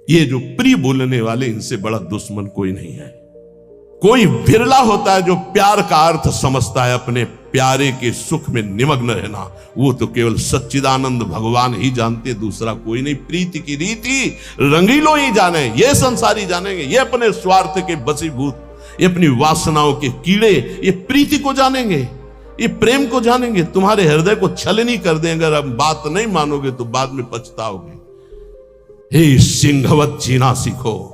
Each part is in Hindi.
ये जो प्रिय बोलने वाले, इनसे बड़ा दुश्मन कोई नहीं है। कोई बिरला होता है जो प्यार का अर्थ समझता है अपने प्यारे के सुख में निमग्न रहना। वो तो केवल सच्चिदानंद भगवान ही जानते, दूसरा कोई नहीं। प्रीति की रीति रंगीलो ही जाने, ये संसारी जानेंगे। ये अपने स्वार्थ के बसीभूत, ये अपनी वासनाओं के कीड़े, ये प्रीति को जानेंगे, ये प्रेम को जानेंगे। तुम्हारे हृदय को छलनी कर देंगे। अगर अब बात नहीं मानोगे तो बाद में पछताओगे। हे सिंहवत जीना सीखो,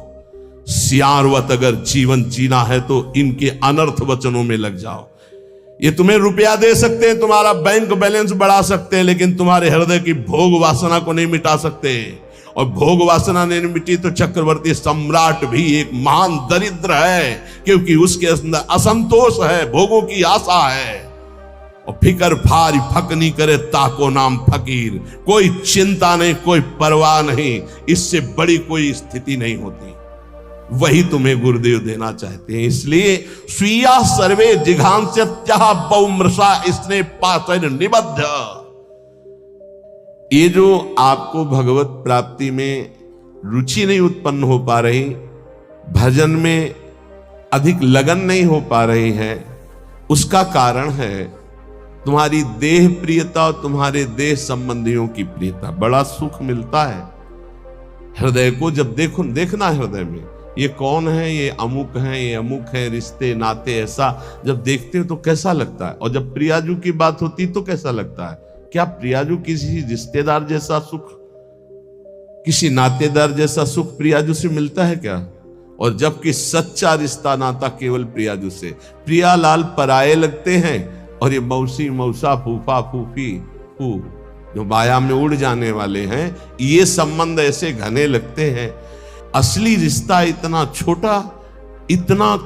सियारवत अगर जीवन जीना है तो इनके अनर्थ वचनों में लग जाओ। ये तुम्हें रुपया दे सकते हैं, तुम्हारा बैंक बैलेंस बढ़ा सकते हैं, लेकिन तुम्हारे हृदय की भोग वासना को नहीं मिटा सकते। और भोग वासना नहीं मिटी तो चक्रवर्ती सम्राट भी एक महान दरिद्र है, क्योंकि उसके अंदर असंतोष है, भोगों की आशा है। और फिकर भारी फक नहीं करे ताको नाम फकीर। कोई चिंता नहीं, कोई परवाह नहीं, इससे बड़ी कोई स्थिति नहीं होती। वही तुम्हें गुरुदेव देना चाहते हैं। इसलिए स्वीया सर्वे जिघांस्यत्यः बहुमृषा इसने पात्र निबद्ध। ये जो आपको भगवत प्राप्ति में रुचि नहीं उत्पन्न हो पा रही, भजन में अधिक लगन नहीं हो पा रही है, उसका कारण है तुम्हारी देह प्रियता और तुम्हारे देह संबंधियों की प्रियता। बड़ा सुख मिलता है हृदय को जब देखना हृदय में ये कौन है, ये अमुक है, ये अमुक है, रिश्ते नाते, ऐसा जब देखते हो तो कैसा लगता है। और जब प्रियाजू की बात होती तो कैसा लगता है। क्या प्रियाजू किसी रिश्तेदार जैसा सुख, किसी नातेदार जैसा सुख प्रियाजू से मिलता है क्या? और जबकि सच्चा रिश्ता नाता केवल प्रियाजू से। प्रियालाल पराये लगते हैं और ये मौसी मौसा फूफा फूफी फू जो माया में उड़ जाने वाले हैं, ये संबंध ऐसे घने लगते हैं। असली रिश्ता इतना छोटा, इतना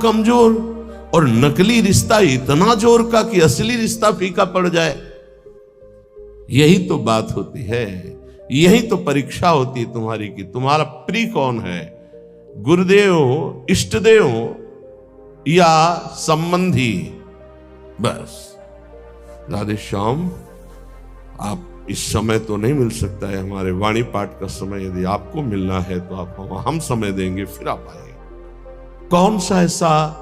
कमजोर, और नकली रिश्ता इतना जोर का कि असली रिश्ता फीका पड़ जाए। यही तो बात होती है, यही तो परीक्षा होती है तुम्हारी कि तुम्हारा प्रिय कौन है, गुरुदेव, इष्टदेव या संबंधी। बस राधे श्याम, आप इस समय तो नहीं मिल सकता है, हमारे वाणी पाठ का समय यदि आपको मिलना है तो आप हम समय देंगे, फिर आप आइए। कौन सा ऐसा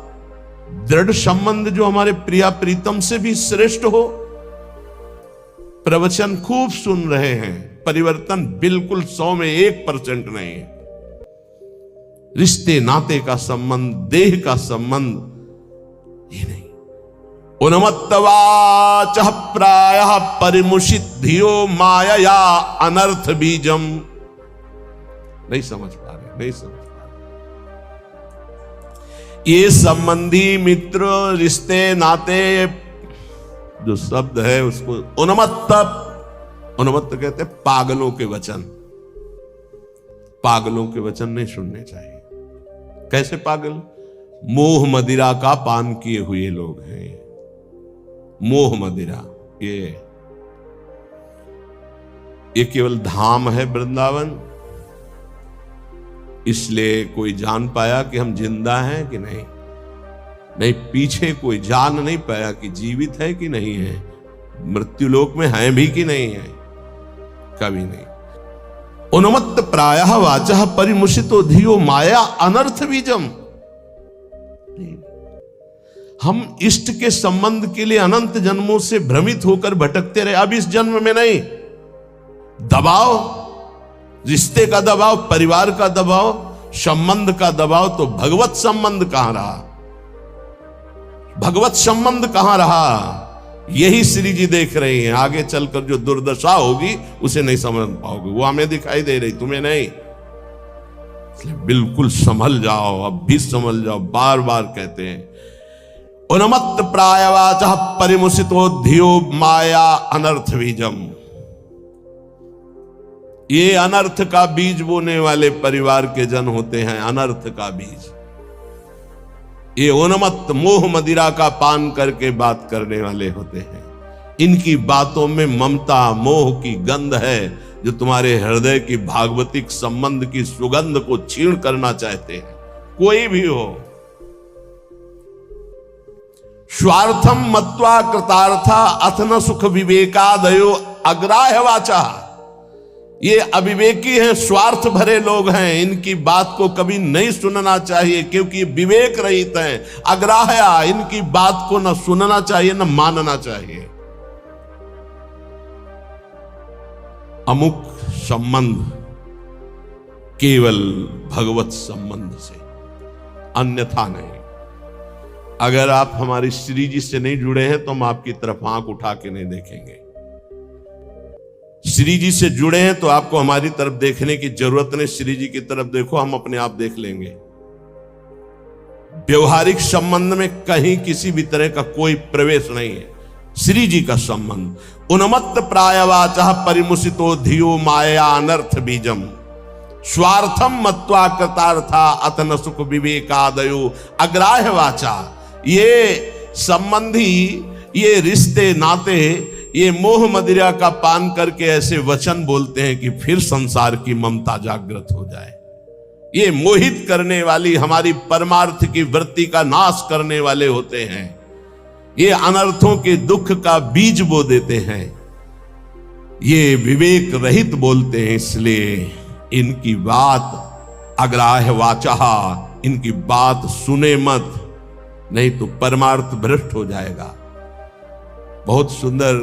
दृढ़ संबंध जो हमारे प्रिया प्रीतम से भी श्रेष्ठ हो। प्रवचन खूब सुन रहे हैं, परिवर्तन बिल्कुल 100 में 1% नहीं है। रिश्ते नाते का संबंध, देह का संबंध ये नहीं। उन्मत्तवाचः प्रायः परिमुषिद्धियो मायया अनर्थ बीजम। नहीं समझ पा रहे, नहीं समझ पा रहे। ये संबंधी, मित्र, रिश्ते नाते जो शब्द है उसको उन्मत्त कहते हैं पागलों के वचन। पागलों के वचन नहीं सुनने चाहिए। कैसे पागल? मोह मदिरा का पान किए हुए लोग हैं। मोह मदिरा ये केवल धाम है वृंदावन, इसलिए कोई जान पाया कि हम जिंदा हैं कि नहीं। नहीं, पीछे कोई जान नहीं पाया कि जीवित है कि नहीं है, मृत्युलोक में है भी कि नहीं है, कभी नहीं। उन्मत्त प्रायः वाचः परिमुषितो धियो माया अनर्थ बीजम। हम इष्ट के संबंध के लिए अनंत जन्मों से भ्रमित होकर भटकते रहे। अब इस जन्म में नहीं, दबाव, रिश्ते का दबाव, परिवार का दबाव, संबंध का दबाव, तो भगवत संबंध कहां रहा? भगवत संबंध कहां रहा? यही श्री जी देख रहे हैं। आगे चलकर जो दुर्दशा होगी उसे नहीं समझ पाओगे। वो हमें दिखाई दे रही, तुम्हें नहीं। इसलिए बिल्कुल संभल जाओ, अब भी संभल जाओ। बार बार कहते हैं उन्मत्त प्रायवाचः परिमुषितो धियो माया अनर्थ बीजम। ये अनर्थ का बीज बोने वाले परिवार के जन होते हैं। अनर्थ का बीज ये उन्मत्त मोह मदिरा का पान करके बात करने वाले होते हैं। इनकी बातों में ममता मोह की गंध है, जो तुम्हारे हृदय की भागवतिक संबंध की सुगंध को छीण करना चाहते हैं। कोई भी हो, स्वार्थम मत्वा कृतार्था अथ न सुख विवेकादयो अग्राह्य वाचा। ये अविवेकी हैं, स्वार्थ भरे लोग हैं, इनकी बात को कभी नहीं सुनना चाहिए क्योंकि ये विवेक रहित हैं, अग्राह्य, इनकी बात को न सुनना चाहिए न मानना चाहिए। अमुक संबंध केवल भगवत संबंध से, अन्यथा नहीं। अगर आप हमारी श्री जी से नहीं जुड़े हैं तो हम आपकी तरफ आंख उठा के नहीं देखेंगे। श्री जी से जुड़े हैं तो आपको हमारी तरफ देखने की जरूरत नहीं, श्री जी की तरफ देखो, हम अपने आप देख लेंगे। व्यवहारिक संबंध में कहीं किसी भी तरह का कोई प्रवेश नहीं है। श्री जी का संबंध उन्मत्त प्रायवाचा परिमुसितो धियो माया अनर्थ बीजम स्वार्थम मत्वा कृतार्था अथ न सुख विवेकादयो अग्राह्य वाचा। ये संबंधी, ये रिश्ते नाते, ये मोह मदिरा का पान करके ऐसे वचन बोलते हैं कि फिर संसार की ममता जागृत हो जाए। ये मोहित करने वाली, हमारी परमार्थ की वृत्ति का नाश करने वाले होते हैं। ये अनर्थों के दुख का बीज बो देते हैं। ये विवेक रहित बोलते हैं, इसलिए इनकी बात अग्राह्य वाचा, इनकी बात सुने मत, नहीं तो परमार्थ भ्रष्ट हो जाएगा। बहुत सुंदर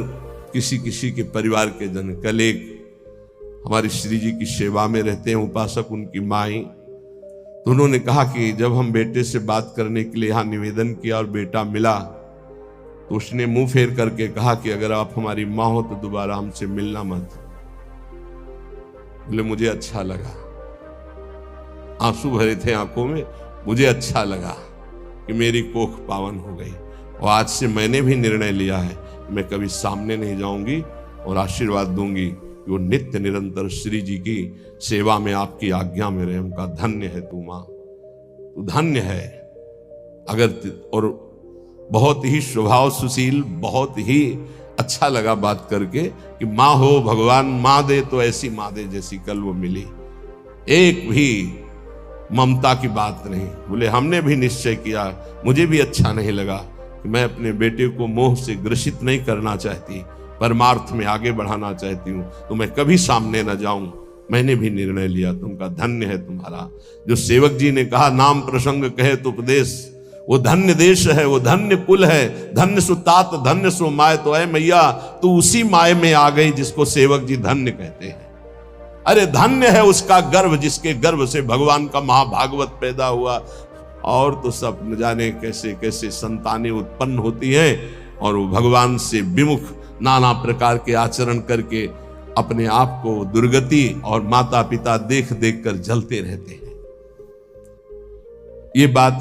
किसी किसी के परिवार के जन, कल एक हमारी श्री जी की सेवा में रहते हैं उपासक, उनकी माई, तो उन्होंने कहा कि जब हम बेटे से बात करने के लिए यहां निवेदन किया और बेटा मिला तो उसने मुंह फेर करके कहा कि अगर आप हमारी मां हो तो दोबारा हमसे मिलना मत। बोले मुझे अच्छा लगा, आंसू भरे थे आंखों में, मुझे अच्छा लगा कि मेरी कोख पावन हो गई। और आज से मैंने भी निर्णय लिया है, मैं कभी सामने नहीं जाऊंगी और आशीर्वाद दूंगी कि वो नित्य निरंतर श्री जी की सेवा में आपकी आज्ञा में रहे। उनका धन्य है तू मां, तू धन्य है। अगर और बहुत ही स्वभाव सुशील, बहुत ही अच्छा लगा बात करके कि मां हो भगवान मां दे तो ऐसी मां दे जैसी कल वो मिली, एक भी ममता की बात नहीं। बोले हमने भी निश्चय किया, मुझे भी अच्छा नहीं लगा कि मैं अपने बेटे को मोह से ग्रसित नहीं करना चाहती, परमार्थ में आगे बढ़ाना चाहती हूँ, तो मैं कभी सामने न जाऊं। मैंने भी निर्णय लिया। तुमका धन्य है तुम्हारा। जो सेवक जी ने कहा नाम प्रसंग कहे तो उपदेश, वो धन्य देश है, वो धन्य कुल है, धन्य सुतात धन्य सो माय। तो ऐ मैया तू उसी माय में आ गई जिसको सेवक जी धन्य कहते हैं। अरे धन्य है उसका गर्भ जिसके गर्भ से भगवान का महाभागवत पैदा हुआ। और तो सब न जाने कैसे कैसे संतानें उत्पन्न होती हैं और वो भगवान से विमुख नाना प्रकार के आचरण करके अपने आप को दुर्गति और माता पिता देख देख कर जलते रहते हैं। ये बात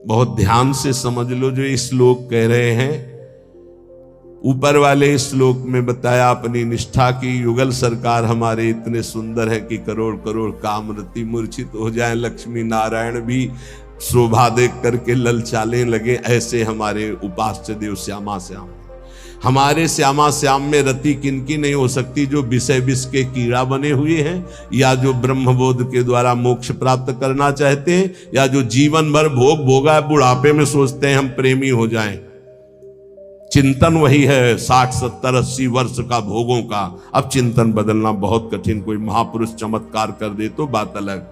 बहुत ध्यान से समझ लो जो इस श्लोक कह रहे हैं। ऊपर वाले श्लोक में बताया अपनी निष्ठा की युगल सरकार हमारे इतने सुंदर है कि करोड़ करोड़ कामरति मूर्छित हो जाएं, लक्ष्मी नारायण भी शोभा देख करके ललचाने लगे। ऐसे हमारे उपास्य देव श्यामा श्याम, हमारे श्यामा श्याम में रति किनकी नहीं हो सकती जो विषय विष के कीड़ा बने हुए हैं, या जो ब्रह्मबोध के द्वारा मोक्ष प्राप्त करना चाहते हैं, या जो जीवन भर भोग भोगा बुढ़ापे में सोचते हैं हम प्रेमी हो जाएं। चिंतन वही है 60 70 80 वर्ष का भोगों का। अब चिंतन बदलना बहुत कठिन, कोई महापुरुष चमत्कार कर दे तो बात अलग।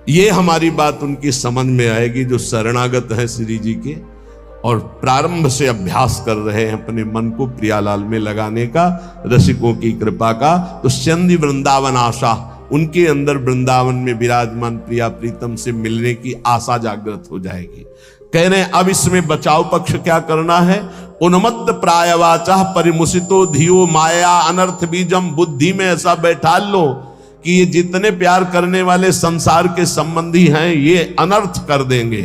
ये हमारी बात उनकी समझ में आएगी जो शरणागत है श्री जी के और प्रारंभ से अभ्यास कर रहे हैं अपने मन को प्रियालाल में लगाने का, रसिकों की कृपा का। तो चंदी वृंदावन आशा, उनके अंदर वृंदावन में विराजमान प्रिया प्रीतम से मिलने की आशा जागृत हो जाएगी। कह रहे हैं अब इसमें बचाव पक्ष क्या करना है। उन्मत्त प्रायवाचा परिमुसितो धियो माया अनर्थ बीजम। बुद्धि में ऐसा बैठा लो कि ये जितने प्यार करने वाले संसार के संबंधी हैं ये अनर्थ कर देंगे।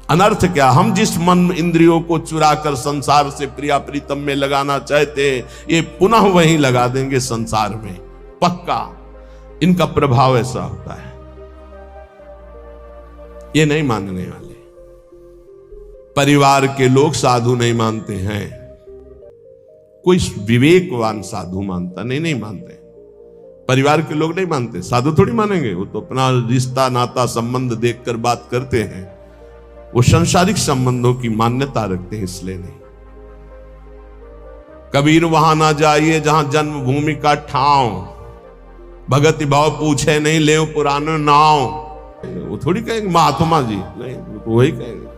अनर्थ क्या, हम जिस मन इंद्रियों को चुरा कर संसार से प्रिया प्रीतम में लगाना चाहते हैं ये पुनः वहीं लगा देंगे संसार में, पक्का। इनका प्रभाव ऐसा होता है। ये नहीं मानने वाले। परिवार के लोग साधु नहीं मानते हैं, कोई विवेकवान साधु मानता नहीं मानते। परिवार के लोग नहीं मानते, साधु थोड़ी मानेंगे। वो तो अपना रिश्ता नाता संबंध देखकर बात करते हैं, वो सांसारिक संबंधों की मान्यता रखते हैं, इसलिए नहीं। कबीर वहां ना जाइए जहां जन्मभूमि का ठाव, भगति भाव पूछे नहीं ले पुराने नाव। वो थोड़ी कहेंगे महात्मा जी, नहीं वो वही कहेंगे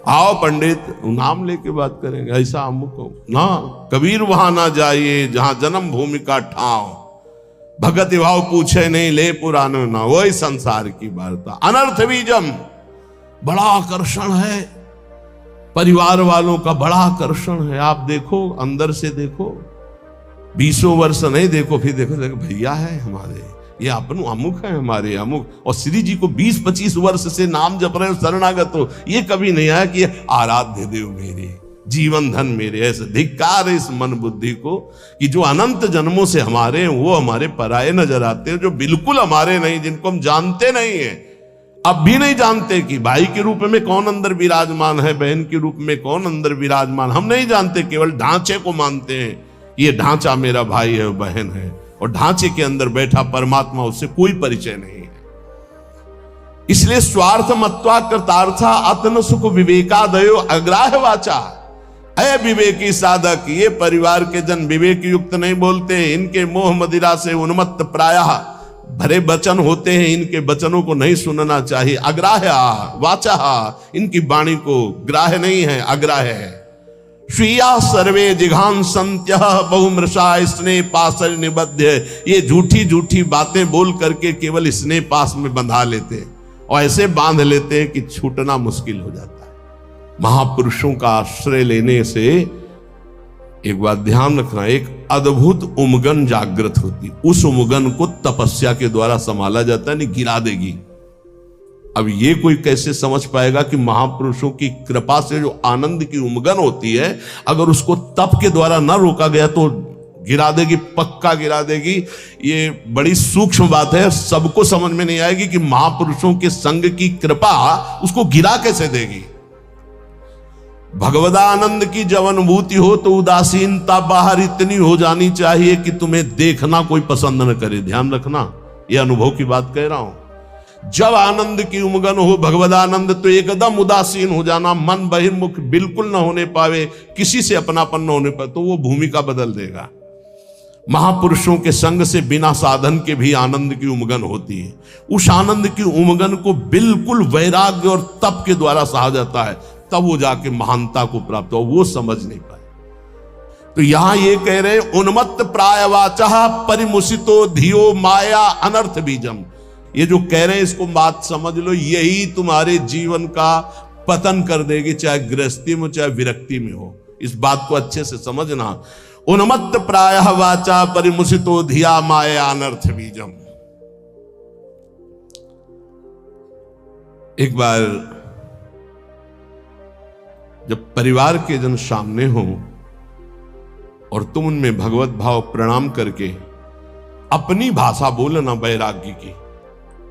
आओ पंडित नाम लेके बात करेंगे, ऐसा अमुक ना। कबीर वहां ना जाइए जहां जन्म भूमि का ठाव, भगति भाव पूछे नहीं ले पुराने ना। वही संसार की वार्ता। अनर्थ बीजम बड़ा आकर्षण है, परिवार वालों का बड़ा आकर्षण है। आप देखो अंदर से देखो, 20 वर्ष नहीं देखो, फिर देखो भैया है हमारे, ये अपन अमुक है हमारे अमुक। और श्री जी को 20-25 वर्ष से नाम जप रहे हो, शरणागत हो, ये कभी नहीं आया कि आराध्य देव मेरे, जीवन धन मेरे। ऐसे धिक्कार है इस मन बुद्धि को कि जो अनंत जन्मों से हमारे हैं वो हमारे पराये नजर आते हैं, जो बिल्कुल हमारे नहीं, जिनको हम जानते नहीं है, अब भी नहीं जानते कि भाई के रूप में कौन अंदर विराजमान है, बहन के रूप में कौन अंदर विराजमान, हम नहीं जानते, केवल ढांचे को मानते हैं। ये ढांचा मेरा भाई है बहन है, और ढांचे के अंदर बैठा परमात्मा, उससे कोई परिचय नहीं है। इसलिए स्वार्थ मत्वा कृतार्था अतन सुख विवेकादयो अग्राह्य वाचा। है विवेकी साधक, ये परिवार के जन विवेक युक्त नहीं बोलते, इनके मोह मदिरा से उन्मत्त प्रायः भरे वचन होते हैं, इनके वचनों को नहीं सुनना चाहिए। अग्राह्य वाचा, इनकी वाणी को ग्राह्य नहीं है, अग्राह्य है। स्वीया सर्वे जिघान संत्य बहुमृषा स्नेह पास निबद्ध। ये झूठी झूठी बातें बोल करके केवल स्नेह पास में बंधा लेते हैं, और ऐसे बांध लेते हैं कि छूटना मुश्किल हो जाता है। महापुरुषों का आश्रय लेने से एक बात ध्यान रखना, एक अद्भुत उमगन जागृत होती, उस उमगन को तपस्या के द्वारा संभाला जाता है, नहीं गिरा देगी। अब ये कोई कैसे समझ पाएगा कि महापुरुषों की कृपा से जो आनंद की उमगन होती है, अगर उसको तप के द्वारा न रोका गया तो गिरा देगी, पक्का गिरा देगी। ये बड़ी सूक्ष्म बात है, सबको समझ में नहीं आएगी कि महापुरुषों के संग की कृपा उसको गिरा कैसे देगी। भगवदानंद की जब अनुभूति हो तो उदासीनता बाहर इतनी हो जानी चाहिए कि तुम्हें देखना कोई पसंद न करे। ध्यान रखना, यह अनुभव की बात कह रहा हूं। जब आनंद की उमगन हो भगवदानंद, तो एकदम उदासीन हो जाना, मन बहिर्मुख बिल्कुल न होने पावे, किसी से अपनापन न होने पाए, तो वो भूमिका बदल देगा। महापुरुषों के संग से बिना साधन के भी आनंद की उमगन होती है। उस आनंद की उमगन को बिल्कुल वैराग्य और तप के द्वारा सहा जाता है, तब वो जाके महानता को प्राप्त हो। वो समझ नहीं पाए, तो यहां ये कह रहे उन्मत्त प्रायवाचा परिमुसितो धियो माया अनर्थ बीजम। ये जो कह रहे हैं इसको बात समझ लो, यही तुम्हारे जीवन का पतन कर देगी, चाहे गृहस्थी में चाहे विरक्ति में हो। इस बात को अच्छे से समझना। उन्मत्त प्रायः वाचा परिमुसितो धिया माया अनर्थ बीजम। एक बार जब परिवार के जन सामने हो और तुम उनमें भगवत भाव प्रणाम करके अपनी भाषा बोलना वैराग्य की,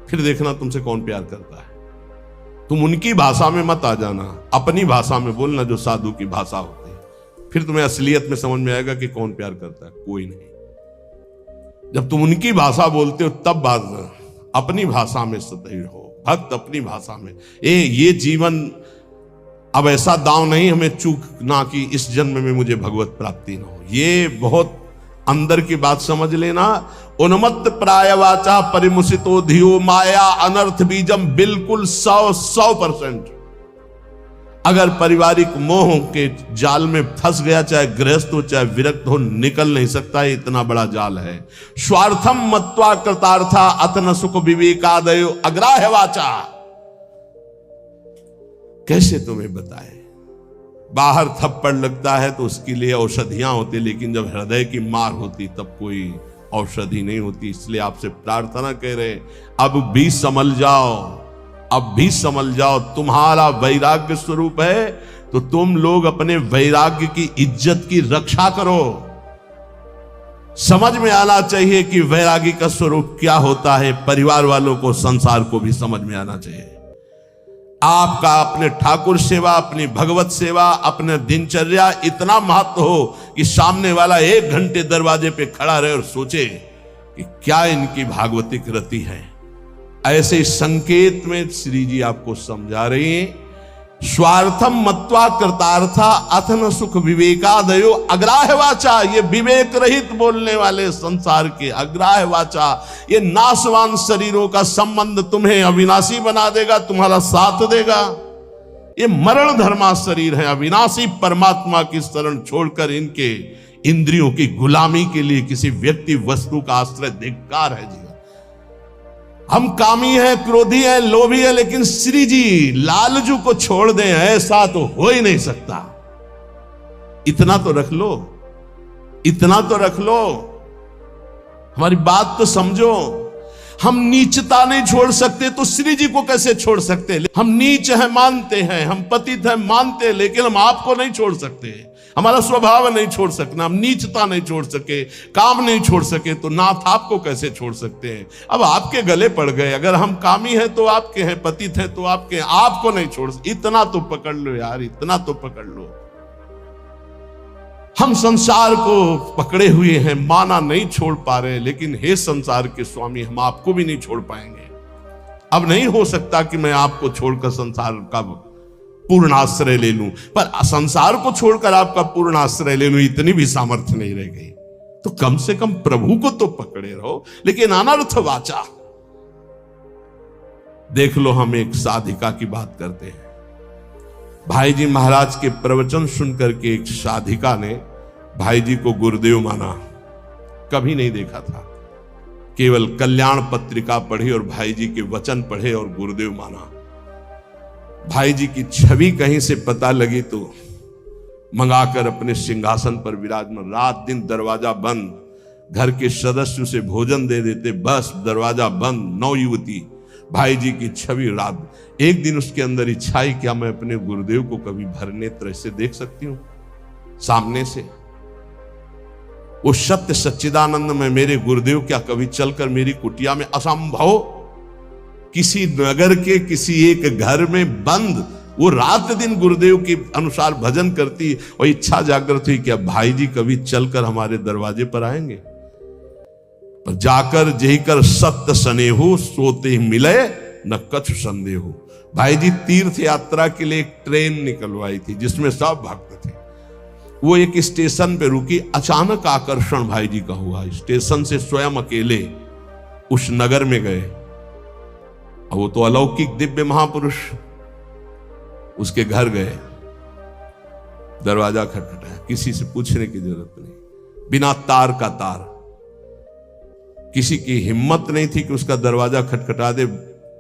फिर देखना तुमसे कौन प्यार करता है। तुम उनकी भाषा में मत आ जाना, अपनी भाषा में बोलना जो साधु की भाषा होती है, फिर तुम्हें असलियत में समझ में आएगा कि कौन प्यार करता है, कोई नहीं। जब तुम उनकी भाषा बोलते हो तब बात, अपनी भाषा में सदैव हो, भक्त अपनी भाषा में। ये जीवन अब ऐसा दांव नहीं हमें चूकना कि इस जन्म में मुझे भगवत प्राप्ति न हो। ये बहुत अंदर की बात समझ लेना। उन्मत्त प्रायवाचा परिमुसितो धियो माया अनर्थ बीजम, बिल्कुल 100%। अगर पारिवारिक मोह के जाल में फंस गया, चाहे गृहस्थ हो चाहे विरक्त हो, निकल नहीं सकता है, इतना बड़ा जाल है। स्वार्थम मत्वा कृतार्था अतन सुख विवेकादयो अग्राह्य वाचा। कैसे तुम्हें बताए, बाहर थप्पड़ लगता है तो उसके लिए औषधियां होती, लेकिन जब हृदय की मार होती तब कोई औषधि नहीं होती। इसलिए आपसे प्रार्थना कह रहे, अब भी संभल जाओ, अब भी संभल जाओ। तुम्हारा वैराग्य स्वरूप है तो तुम लोग अपने वैराग्य की इज्जत की रक्षा करो। समझ में आना चाहिए कि वैराग्य का स्वरूप क्या होता है। परिवार वालों को, संसार को भी समझ में आना चाहिए। आपका अपने ठाकुर सेवा, अपनी भगवत सेवा, अपने दिनचर्या इतना महत्व हो कि सामने वाला 1 घंटे दरवाजे पे खड़ा रहे और सोचे कि क्या इनकी भागवतिक रति है। ऐसे संकेत में श्री जी आपको समझा रही हैं स्वार्थम मत्वा कृतार्था अथन सुख विवेकादयो अग्राह्य वाचा, ये विवेक रहित बोलने वाले संसार के अग्राह्य वाचा, ये नाशवान शरीरों का संबंध तुम्हें अविनाशी बना देगा, तुम्हारा साथ देगा। ये मरण धर्मा शरीर है, अविनाशी परमात्मा की शरण छोड़कर इनके इंद्रियों की गुलामी के लिए किसी व्यक्ति वस्तु का आश्रय धिक्कार है जी। हम कामी है, क्रोधी है, लोभी है, लेकिन श्री जी लालजू को छोड़ दें ऐसा तो हो ही नहीं सकता। इतना तो रख लो, इतना तो रख लो, हमारी बात तो समझो। हम नीचता नहीं छोड़ सकते तो श्री जी को कैसे छोड़ सकते? हम नीच है मानते हैं, हम पतित है मानते हैं, लेकिन हम आपको नहीं छोड़ सकते। हमारा स्वभाव नहीं छोड़ सकना, हम नीचता नहीं छोड़ सके, काम नहीं छोड़ सके, तो नाथ आपको कैसे छोड़ सकते हैं? अब आपके गले पड़ गए। अगर हम कामी हैं तो आपके हैं, पतित हैं तो आपके हैं, आपको नहीं छोड़ सकते। इतना तो पकड़ लो यार, इतना तो पकड़ लो। हम संसार को पकड़े हुए हैं, माना नहीं छोड़ पा रहे, लेकिन हे संसार के स्वामी, हम आपको भी नहीं छोड़ पाएंगे। अब नहीं हो सकता कि मैं आपको छोड़कर संसार का पूर्ण आश्रय ले लूं, पर संसार को छोड़कर आपका पूर्ण आश्रय ले लूं, इतनी भी सामर्थ्य नहीं रह गई। तो कम से कम प्रभु को तो पकड़े रहो। लेकिन अनर्थ वाचा, देख लो, हम एक साधिका की बात करते हैं। भाई जी महाराज के प्रवचन सुनकर के एक साधिका ने भाई जी को गुरुदेव माना। कभी नहीं देखा था, केवल कल्याण पत्रिका पढ़ी और भाई जी के वचन पढ़े और गुरुदेव माना। भाई जी की छवि कहीं से पता लगी तो मंगाकर अपने सिंहासन पर विराजमान, रात दिन दरवाजा बंद, घर के सदस्य उसे भोजन दे देते, बस दरवाजा बंद। 9 युवती, भाई जी की छवि रात। एक दिन उसके अंदर इच्छा ही, क्या मैं अपने गुरुदेव को कभी भर नेत्र से देख सकती हूं सामने से? वो सत्य सच्चिदानंद में मेरे गुरुदेव क्या कभी चलकर मेरी कुटिया में? असंभव। किसी नगर के किसी एक घर में बंद वो रात दिन गुरुदेव के अनुसार भजन करती, और इच्छा जागृत हुई कि अब भाई जी कभी चलकर हमारे दरवाजे पर आएंगे। पर जाकर जही कर सत्य स्नेहु, सोते ही मिले न कछु संदेहु। भाई जी तीर्थ यात्रा के लिए एक ट्रेन निकलवाई थी जिसमें सब भक्त थे। वो एक स्टेशन पे रुकी, अचानक आकर्षण भाई जी का हुआ। स्टेशन से स्वयं अकेले उस नगर में गए। वो तो अलौकिक दिव्य महापुरुष, उसके घर गए, दरवाजा खटखटाया, किसी से पूछने की जरूरत नहीं, बिना तार का तार। किसी की हिम्मत नहीं थी कि उसका दरवाजा खटखटा दे।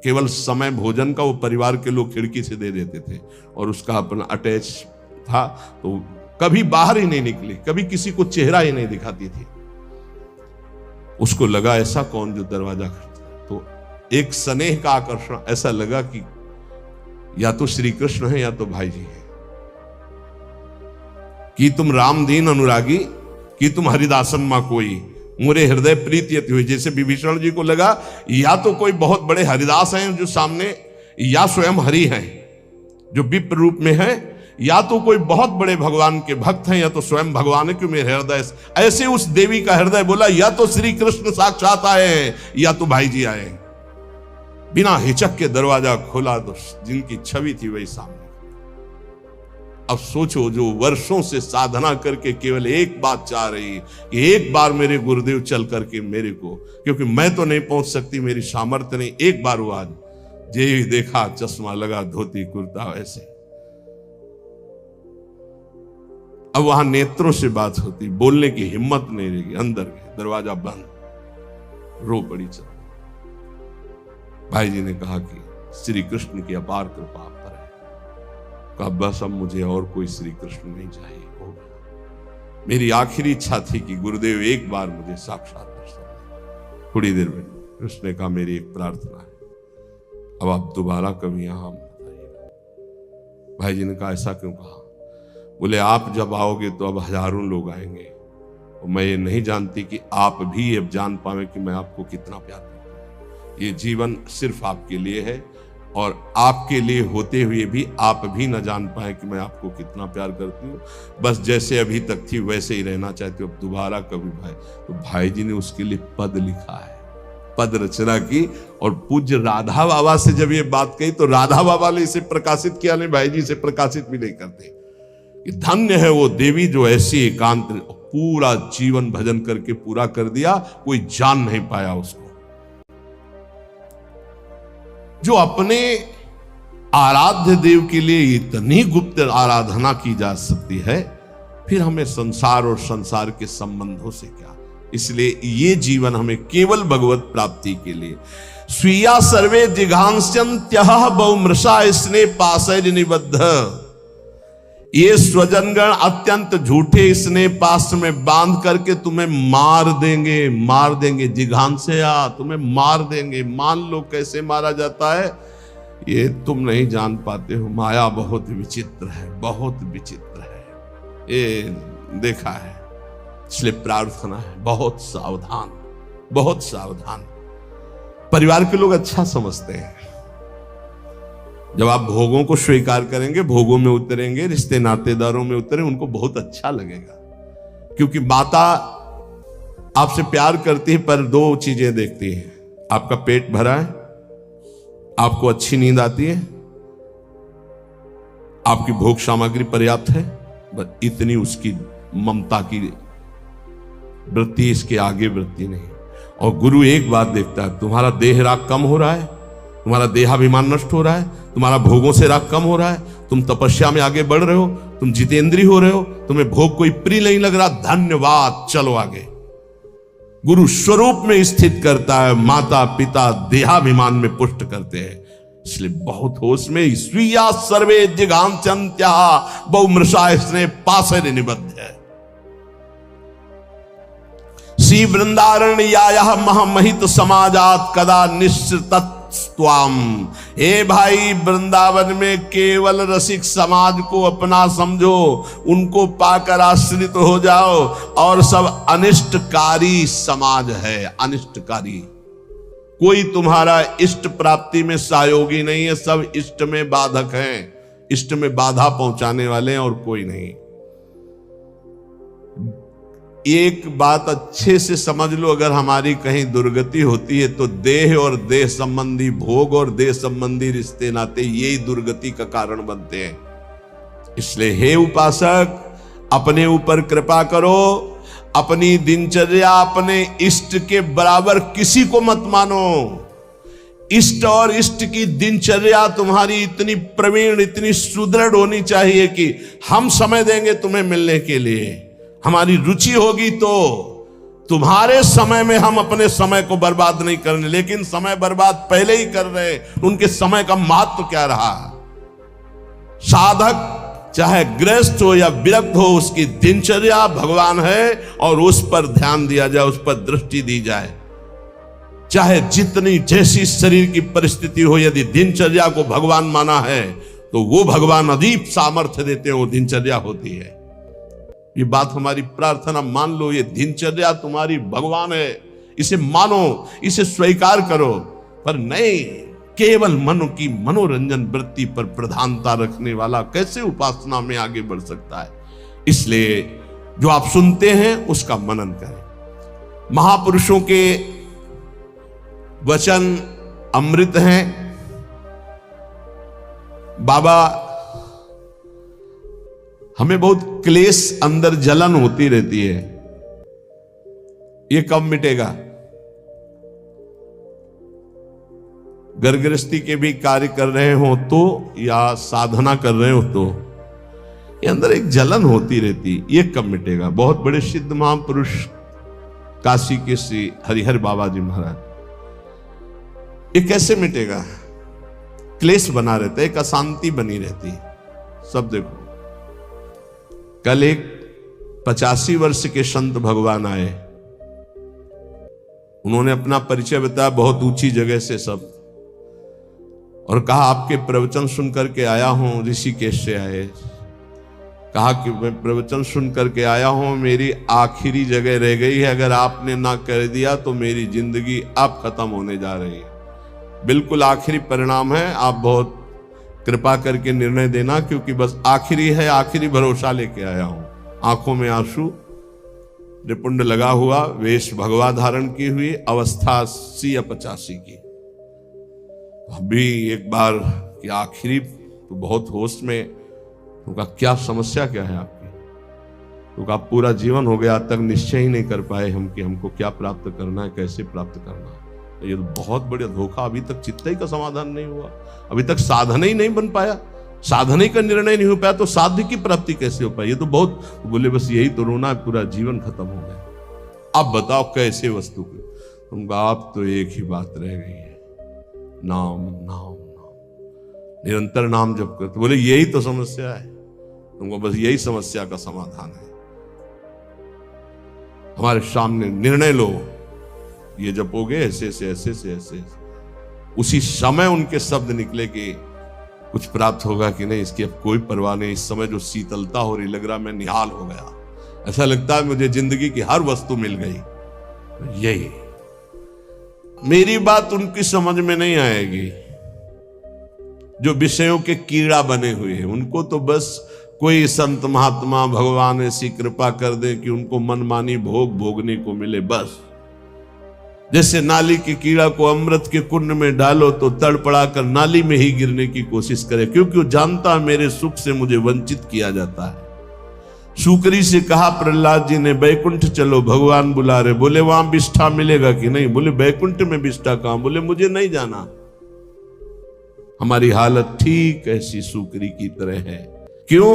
केवल समय भोजन का वो परिवार के लोग खिड़की से दे देते थे, और उसका अपना अटैच था, तो कभी बाहर ही नहीं निकली, कभी किसी को चेहरा ही नहीं दिखाती थी। उसको लगा ऐसा कौन जो दरवाजा खटखटा, तो एक स्नेह का आकर्षण, ऐसा लगा कि या तो श्री कृष्ण है या तो भाई जी है। कि तुम राम दीन अनुरागी, कि तुम हरिदासन मां कोई, मुरे हृदय प्रीति अति हुई। जैसे विभीषण जी को लगा या तो कोई बहुत बड़े हरिदास हैं जो सामने, या स्वयं हरि हैं जो विप्र रूप में है, या तो कोई बहुत बड़े भगवान के भक्त हैं, या तो स्वयं भगवान है कि मेरे हृदय। ऐसे उस देवी का हृदय बोला या तो श्री कृष्ण साक्षात आए हैं या तो भाई जी आए। बिना हिचक के दरवाजा खोला तो जिनकी छवि थी वही सामने। अब सोचो, जो वर्षों से साधना करके केवल एक बात चाह रही कि एक बार मेरे गुरुदेव चल करके मेरे को, क्योंकि मैं तो नहीं पहुंच सकती, मेरी सामर्थ्य नहीं, एक बार वो आज जे देखा चश्मा लगा, धोती कुर्ता वैसे। अब वहां नेत्रों से बात होती, बोलने की हिम्मत नहीं रहेगी। अंदर गए, दरवाजा बंद, रो पड़ी। चल भाई जी ने कहा कि श्री कृष्ण की अपार कृपा पर है। कहा बस अब मुझे और कोई श्री कृष्ण नहीं चाहिए, हो गया। मेरी आखिरी इच्छा थी कि गुरुदेव एक बार मुझे साक्षात दर्शन। थोड़ी देर में कृष्ण ने कहा मेरी एक प्रार्थना है, अब आप दोबारा कभी यहां बताइएगा। भाई जी ने कहा ऐसा क्यों कहा? बोले आप जब आओगे तो अब हजारों लोग आएंगे, और मैं ये नहीं जानती कि आप भी अब जान पावे कि मैं आपको कितना प्यार करता हूं। ये जीवन सिर्फ आपके लिए है, और आपके लिए होते हुए भी आप भी न जान पाए कि मैं आपको कितना प्यार करती हूँ। बस जैसे अभी तक थी वैसे ही रहना चाहती हूँ, अब दोबारा कभी भाई। तो भाई जी ने उसके लिए पद लिखा है, पद रचना की। और पूज्य राधा बाबा से जब ये बात कही तो राधा बाबा ने इसे प्रकाशित किया, नहीं भाई जी इसे प्रकाशित भी नहीं करते। कि धन्य है वो देवी जो ऐसी एकांत पूरा जीवन भजन करके पूरा कर दिया, कोई जान नहीं पाया उसको। जो अपने आराध्य देव के लिए इतनी गुप्त आराधना की जा सकती है, फिर हमें संसार और संसार के संबंधों से क्या। इसलिए ये जीवन हमें केवल भगवत प्राप्ति के लिए। स्वीया सर्वे जिघांस्यन्त्यः बहुमृषा स्नेह पाशैर् निबद्ध। ये स्वजनगण अत्यंत झूठे स्नेह पाश में बांध करके तुम्हें मार देंगे। जिघांस्या तुम्हें मार देंगे। मान लो कैसे मारा जाता है, ये तुम नहीं जान पाते हो। माया बहुत विचित्र है, बहुत विचित्र है, ये देखा है। इसलिए प्रार्थना है बहुत सावधान, बहुत सावधान। परिवार के लोग अच्छा समझते हैं। जब आप भोगों को स्वीकार करेंगे, भोगों में उतरेंगे, रिश्ते नातेदारों में उतरें, उनको बहुत अच्छा लगेगा। क्योंकि माता आपसे प्यार करती है पर दो चीजें देखती है, आपका पेट भरा है, आपको अच्छी नींद आती है, आपकी भोग सामग्री पर्याप्त है, बस इतनी उसकी ममता की वृत्ति, इसके आगे वृत्ति नहीं। और गुरु एक बात देखता है, तुम्हारा देह राग कम हो रहा है, तुम्हारा देहाभिमान नष्ट हो रहा है, तुम्हारा भोगों से राग कम हो रहा है, तुम तपस्या में आगे बढ़ रहे हो, तुम जितेंद्रीय हो रहे हो, तुम्हें भोग कोई प्रिय नहीं लग रहा, धन्यवाद, चलो आगे। गुरु स्वरूप में स्थित करता है, माता पिता देहाभिमान में पुष्ट करते हैं। इसलिए बहुत होश में। स्वीया सर्वे जिघांस्यन्त्यः बहुमृषा स्नेह पाशैर् निबद्ध है। श्री वृंदारण्यायः महमहित समाजात कदा निश्चितस्त्वाम। हे भाई, वृंदावन में केवल रसिक समाज को अपना समझो, उनको पाकर आश्रित हो जाओ, और सब अनिष्टकारी समाज है, अनिष्टकारी। कोई तुम्हारा इष्ट प्राप्ति में सहयोगी नहीं है, सब इष्ट में बाधक हैं, इष्ट में बाधा पहुंचाने वाले हैं, और कोई नहीं। एक बात अच्छे से समझ लो, अगर हमारी कहीं दुर्गति होती है तो देह और देह संबंधी भोग और देह संबंधी रिश्ते नाते यही दुर्गति का कारण बनते हैं। इसलिए हे उपासक, अपने ऊपर कृपा करो, अपनी दिनचर्या अपने इष्ट के बराबर किसी को मत मानो। इष्ट और इष्ट की दिनचर्या तुम्हारी इतनी प्रवीण, इतनी सुदृढ़ होनी चाहिए कि हम समय देंगे तुम्हें मिलने के लिए, हमारी रुचि होगी तो। तुम्हारे समय में हम अपने समय को बर्बाद नहीं करने, लेकिन समय बर्बाद पहले ही कर रहे, उनके समय का महत्व क्या रहा। साधक चाहे गृहस्थ हो या विरक्त हो, उसकी दिनचर्या भगवान है और उस पर ध्यान दिया जाए, उस पर दृष्टि दी जाए। चाहे जितनी जैसी शरीर की परिस्थिति हो, यदि दिनचर्या को भगवान माना है तो वो भगवान अदीप सामर्थ्य देते हैं, वो दिनचर्या होती है। ये बात हमारी प्रार्थना मान लो, ये दिनचर्या तुम्हारी भगवान है, इसे मानो, इसे स्वीकार करो। पर नहीं, केवल मन की मनोरंजन वृत्ति पर प्रधानता रखने वाला कैसे उपासना में आगे बढ़ सकता है। इसलिए जो आप सुनते हैं उसका मनन करें। महापुरुषों के वचन अमृत हैं। बाबा, हमें बहुत क्लेश, अंदर जलन होती रहती है, ये कब मिटेगा। गर्गृहस्थी के भी कार्य कर रहे हो तो, या साधना कर रहे हो तो, ये अंदर एक जलन होती रहती, ये कब मिटेगा। बहुत बड़े सिद्ध महापुरुष काशी के श्री हरिहर बाबा जी महाराज, ये कैसे मिटेगा। क्लेश बना रहता है, एक अशांति बनी रहती। सब देखो, कल एक 85 वर्ष के संत भगवान आए, उन्होंने अपना परिचय बताया बहुत ऊंची जगह से सब, और कहा आपके प्रवचन सुन करके आया हूं, ऋषिकेश से आए। कहा कि मैं प्रवचन सुन करके आया हूं, मेरी आखिरी जगह रह गई है, अगर आपने ना कर दिया तो मेरी जिंदगी अब खत्म होने जा रही है, बिल्कुल आखिरी परिणाम है, आप बहुत कृपा करके निर्णय देना, क्योंकि बस आखिरी है, आखिरी भरोसा लेके आया हूं। आंखों में आंसू, त्रिपुंड लगा हुआ, वेश भगवा धारण की हुई, अवस्था 80 या 85 की। अभी एक बार कि आखिरी तो बहुत होश में, तो कहा क्या समस्या क्या है आपकी? तो कहा पूरा जीवन हो गया, आज तक निश्चय ही नहीं कर पाए हम कि हमको क्या प्राप्त करना है, कैसे प्राप्त करना है। ये तो बहुत बढ़िया धोखा, अभी तक चित्त का समाधान नहीं हुआ, अभी तक साधन ही नहीं बन पाया, साधन का निर्णय नहीं हो पाया, तो साध्य की प्राप्ति कैसे हो पाई? ये तो बहुत, बोले बस यही तो रोना, पूरा जीवन खत्म हो गया। अब बताओ कैसे वस्तु को? तुम आप तो एक ही बात रह गई है, नाम नाम नाम, निरंतर नाम जप करते। बोले यही तो समस्या है, तुमको बस यही समस्या का समाधान है। हमारे सामने निर्णय लो, ये जपोगे ऐसे से ऐसे से ऐसे, उसी समय उनके शब्द निकले कि कुछ प्राप्त होगा कि नहीं, इसकी अब कोई परवाह नहीं। इस समय जो शीतलता हो रही, लग रहा मैं निहाल हो गया, ऐसा लगता है मुझे जिंदगी की हर वस्तु मिल गई। यही मेरी बात उनकी समझ में नहीं आएगी जो विषयों के कीड़ा बने हुए हैं। उनको तो बस कोई संत महात्मा भगवान ऐसी कृपा कर दे कि उनको मनमानी भोग भोगने को मिले, बस। जैसे नाली के कीड़ा को अमृत के कुंड में डालो तो तड़पड़ा कर नाली में ही गिरने की कोशिश करे, क्योंकि वो जानता है मेरे सुख से मुझे वंचित किया जाता है। शुक्री से कहा प्रहलाद जी ने, बैकुंठ चलो, भगवान बुला रहे। बोले वहां विष्ठा मिलेगा कि नहीं? बोले बैकुंठ में विष्ठा कहां? बोले मुझे नहीं जाना। हमारी हालत ठीक ऐसी शुक्री की तरह है। क्यों?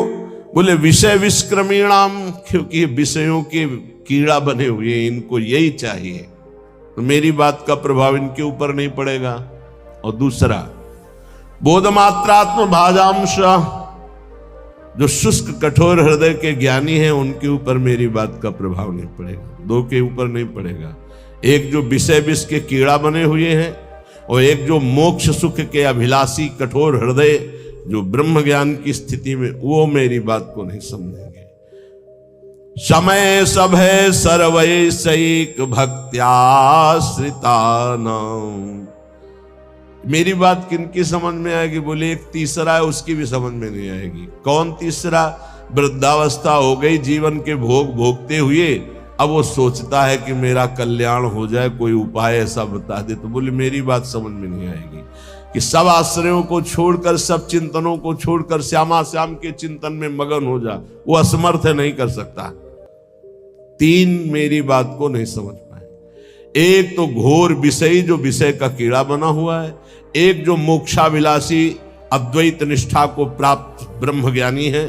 बोले विषय विष्क्रमीणाम, क्योंकि विषयों के कीड़ा बने हुए, इनको यही चाहिए, तो मेरी बात का प्रभाव इनके ऊपर नहीं पड़ेगा। और दूसरा, बोधमात्रात्म भाजांश, जो शुष्क कठोर हृदय के ज्ञानी हैं उनके ऊपर मेरी बात का प्रभाव नहीं पड़ेगा, दो के ऊपर नहीं पड़ेगा। एक जो विषय विष के कीड़ा बने हुए हैं, और एक जो मोक्ष सुख के अभिलाषी कठोर हृदय जो ब्रह्म ज्ञान की स्थिति में, वो मेरी बात को नहीं समझेंगे। समय सब है सर्वैसैक भक्त्याश्रिता नाम, मेरी बात किनकी समझ में आएगी? बोले एक तीसरा है, उसकी भी समझ में नहीं आएगी। कौन तीसरा? वृद्धावस्था हो गई, जीवन के भोग भोगते हुए अब वो सोचता है कि मेरा कल्याण हो जाए, कोई उपाय ऐसा बता दे। तो बोले मेरी बात समझ में नहीं आएगी कि सब आश्रयों को छोड़कर, सब चिंतनों को छोड़कर श्यामा श्याम के चिंतन में मगन हो जा, वो असमर्थ है, नहीं कर सकता। तीन मेरी बात को नहीं समझ पाए। एक तो घोर विषयी जो विषय का कीड़ा बना हुआ है, एक जो मोक्षाभिलाषी अद्वैत निष्ठा को प्राप्त ब्रह्म ज्ञानी है,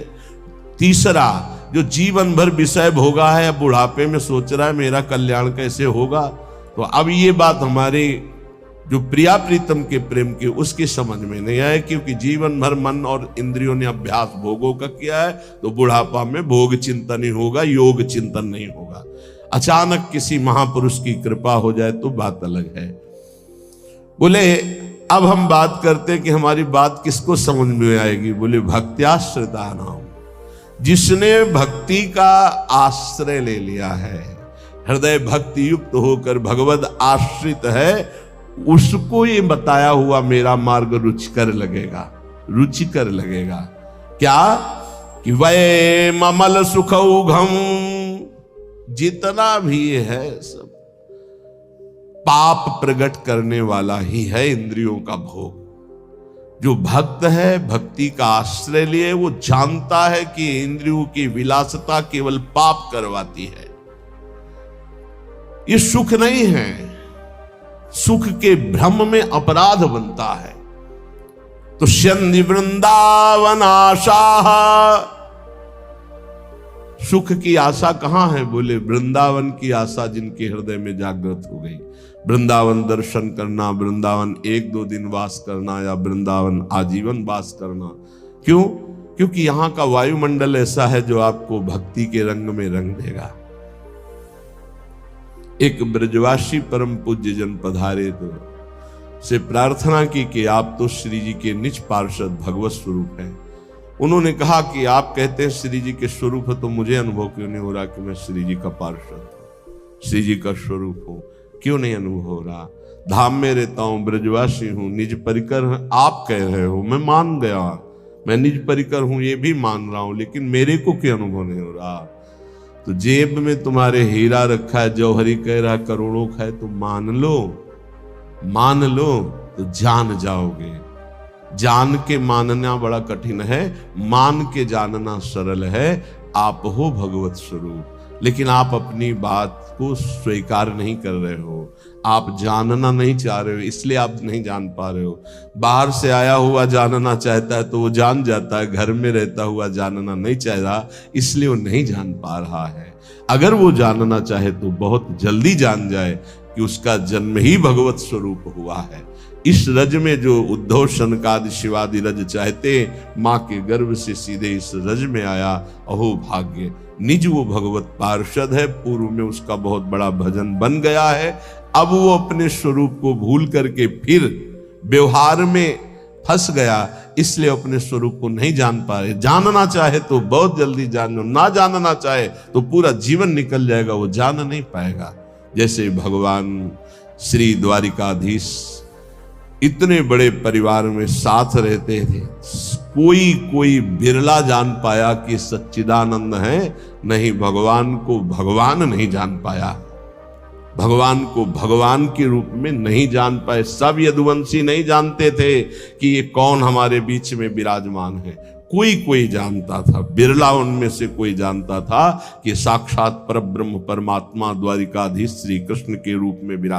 तीसरा जो जीवन भर विषय भोगा है, बुढ़ापे में सोच रहा है मेरा कल्याण कैसे होगा। तो अब ये बात हमारे जो प्रिया प्रीतम के प्रेम की, उसकी समझ में नहीं आए, क्योंकि जीवन भर मन और इंद्रियों ने अभ्यास भोगों का किया है, तो बुढ़ापा में भोग चिंतन ही होगा, योग चिंतन नहीं होगा। अचानक किसी महापुरुष की कृपा हो जाए तो बात अलग है। बोले अब हम बात करते हैं कि हमारी बात किसको समझ में आएगी? बोले भक्त्याश्रिता नाम, जिसने भक्ति का आश्रय ले लिया है, हृदय भक्ति युक्त होकर भगवद आश्रित है, उसको ये बताया हुआ मेरा मार्ग रुचिकर लगेगा, रुचिकर लगेगा। क्या? कि वै ममल सुखौघम, जितना भी है सब पाप प्रकट करने वाला ही है, इंद्रियों का भोग। जो भक्त है, भक्ति का आश्रय लिए, वो जानता है कि इंद्रियों की विलासता केवल पाप करवाती है, ये सुख नहीं है। सुख के भ्रम में अपराध बनता है। तो शंदि वृंदावन आशा, सुख की आशा कहां है? बोले वृंदावन की आशा जिनके हृदय में जागृत हो गई। वृंदावन दर्शन करना, वृंदावन 1-2 दिन वास करना, या वृंदावन आजीवन वास करना। क्यों? क्योंकि यहां का वायुमंडल ऐसा है जो आपको भक्ति के रंग में रंग देगा। एक ब्रजवासी परम पूज्य जन पधारे तो से प्रार्थना की कि आप तो श्री जी के निज पार्षद भगवत स्वरूप हैं। उन्होंने कहा कि आप कहते हैं श्री जी के स्वरूप है, तो मुझे अनुभव क्यों नहीं हो रहा कि मैं श्री जी का पार्षद, श्री जी का स्वरूप हूं? क्यों नहीं अनुभव हो रहा? धाम में रहता हूं, ब्रजवासी हूं, निज परिकर आप कह रहे हो, मैं मान गया, मैं निज परिकर हूं, ये भी मान रहा हूं, लेकिन मेरे को क्यों अनुभव नहीं हो रहा? तो जेब में तुम्हारे हीरा रखा है, जौहरी कह रहा करोड़ों का है, तो मान लो तो जान जाओगे। जान के मानना बड़ा कठिन है, मान के जानना सरल है। आप हो भगवत स्वरूप, लेकिन आप अपनी बात को स्वीकार नहीं कर रहे हो, आप जानना नहीं चाह रहे हो, इसलिए आप नहीं जान पा रहे हो। बाहर से आया हुआ जानना चाहता है तो वो जान जाता है, घर में रहता हुआ जानना नहीं चाह रहा, इसलिए वो नहीं जान पा रहा है। अगर वो जानना चाहे तो बहुत जल्दी जान जाए कि उसका जन्म ही भगवत स्वरूप हुआ है। इस रज में जो उद्धव शनकादि शिवादि रज चाहते, माँ के गर्भ से सीधे इस रज में आया, अहो भाग्य। निज वो भगवत पार्षद है, पूर्व में उसका बहुत बड़ा भजन बन गया है। अब वो अपने स्वरूप को भूल करके फिर व्यवहार में फंस गया, इसलिए अपने स्वरूप को नहीं जान पा रहे। जानना चाहे तो बहुत जल्दी जान लो, ना जानना चाहे तो पूरा जीवन निकल जाएगा, वो जान नहीं पाएगा। जैसे भगवान श्री द्वारिकाधीश इतने बड़े परिवार में साथ रहते थे, कोई बिरला जान पाया कि सच्चिदानंद है, नहीं भगवान को भगवान नहीं जान पाया, भगवान को भगवान के रूप में नहीं जान पाए। सब यदुवंशी नहीं जानते थे कि ये कौन हमारे बीच में विराजमान है, कोई जानता था, बिरला उनमें से कोई जानता था कि साक्षात परब्रह्म परमात्मा द्वारिकाधीश श्री कृष्ण के रूप में विराज